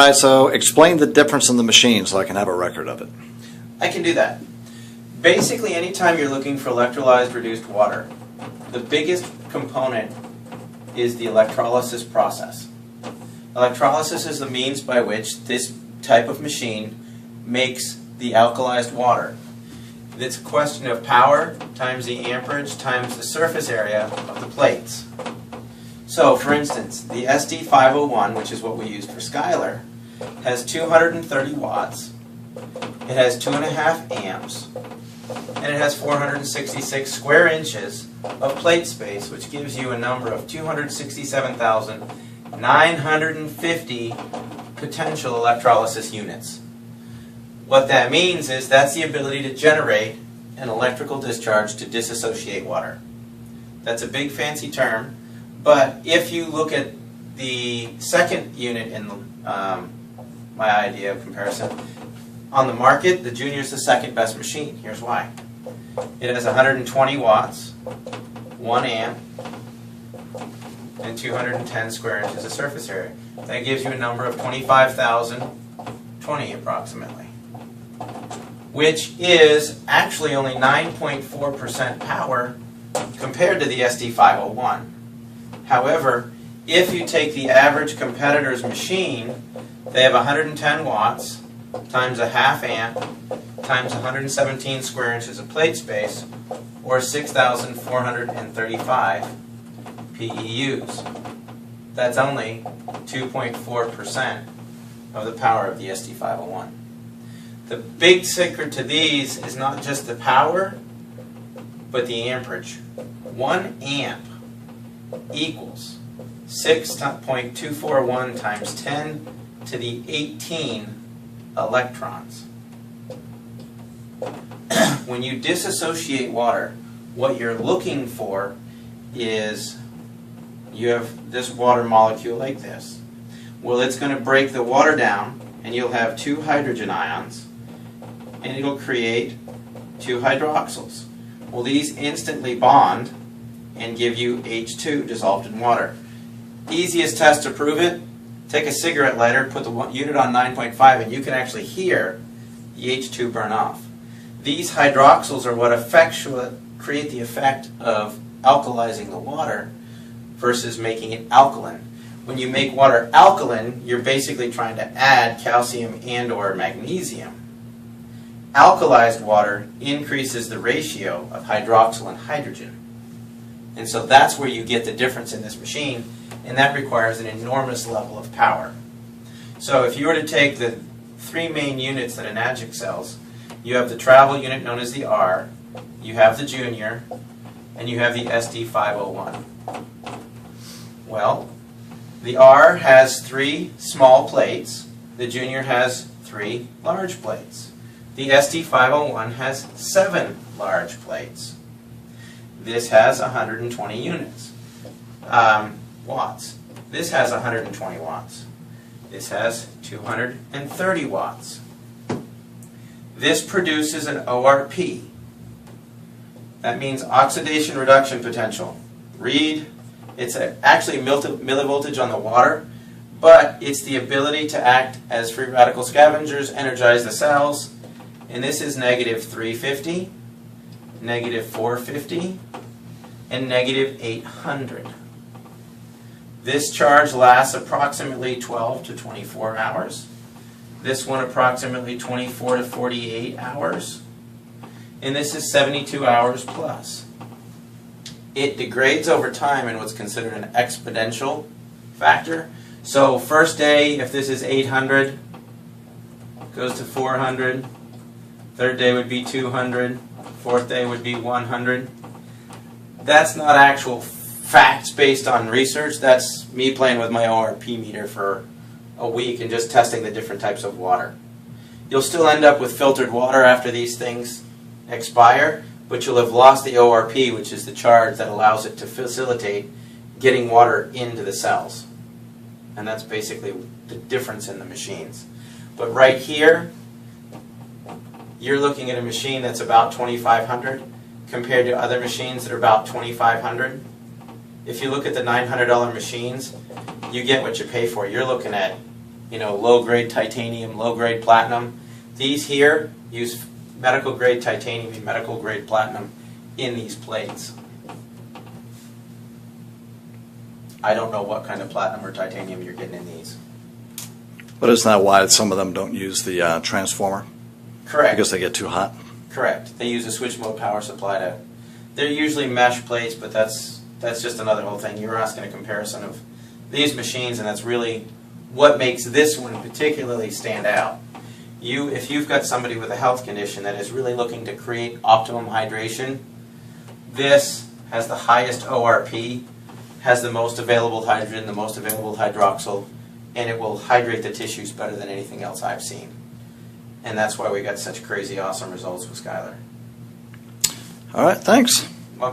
right, so explain the difference in the machine so I can have a record of it. I can do that. Basically, anytime you're looking for electrolyzed reduced water, the biggest component is the electrolysis process. Electrolysis is the means by which this type of machine makes the alkalized water. It's a question of power times the amperage times the surface area of the plates. So, for instance, the SD501, which is what we used for Skylar, has 230 watts, it has 2.5 amps, and it has 466 square inches of plate space, which gives you a number of 267,950 potential electrolysis units. What that means is that's the ability to generate an electrical discharge to disassociate water. That's a big fancy term, but if you look at the second unit in my idea of comparison, on the market, the Junior is the second best machine. Here's why. It has 120 watts, 1 amp, and 210 square inches of surface area. That gives you a number of 25,020 approximately, which is actually only 9.4% power compared to the SD501. However, if you take the average competitor's machine, they have 110 watts times a half amp times 117 square inches of plate space, or 6,435 PEUs. That's only 2.4% of the power of the SD501. The big secret to these is not just the power, but the amperage. 1 amp equals 6.241 times 10 to the 18 electrons. When you disassociate water, what you're looking for is you have this water molecule like this. Well, it's going to break the water down, and you'll have 2 hydrogen ions, and it'll create 2 hydroxyls. Well, these instantly bond and give you H2 dissolved in water. Easiest test to prove it, take a cigarette lighter, put the unit on 9.5, and you can actually hear the H2 burn off. These hydroxyls are what create the effect of alkalizing the water versus making it alkaline. When you make water alkaline, you're basically trying to add calcium and or magnesium. Alkalized water increases the ratio of hydroxyl and hydrogen. And so that's where you get the difference in this machine, and that requires an enormous level of power. So if you were to take the 3 main units that an adjunct sells, you have the travel unit known as the R, you have the Junior, and you have the SD501. Well, the R has 3 small plates, the Junior has 3 large plates. The SD501 has 7 large plates. This has 120 units, watts. This has 120 watts. This has 230 watts. This produces an ORP. That means oxidation reduction potential. Read, it's actually millivoltage on the water, but it's the ability to act as free radical scavengers, energize the cells, and this is negative 350, negative 450, and negative 800. This charge lasts approximately 12 to 24 hours. This one approximately 24 to 48 hours. And this is 72 hours plus. It degrades over time in what's considered an exponential factor. So first day, if this is 800, goes to 400. Third day would be 200. Fourth day would be 100. That's not actual facts based on research. That's me playing with my ORP meter for a week and just testing the different types of water. You'll still end up with filtered water after these things expire, but you'll have lost the ORP, which is the charge that allows it to facilitate getting water into the cells. And that's basically the difference in the machines. But right here, you're looking at a machine that's about 2,500 compared to other machines that are about 2,500. If you look at the $900 machines, you get what you pay for. You're looking at you know, low-grade titanium, low-grade platinum. These here use medical-grade titanium and medical-grade platinum in these plates. I don't know what kind of platinum or titanium you're getting in these. But isn't that why some of them don't use the transformer? Correct. Because they get too hot? Correct. They use a switch mode power supply to. They're usually mesh plates, but that's just another whole thing. You were asking a comparison of these machines, and that's really what makes this one particularly stand out. If you've got somebody with a health condition that is really looking to create optimum hydration, this has the highest ORP, has the most available hydrogen, the most available hydroxyl, and it will hydrate the tissues better than anything else I've seen. And that's why we got such crazy awesome results with Skylar. All right, thanks.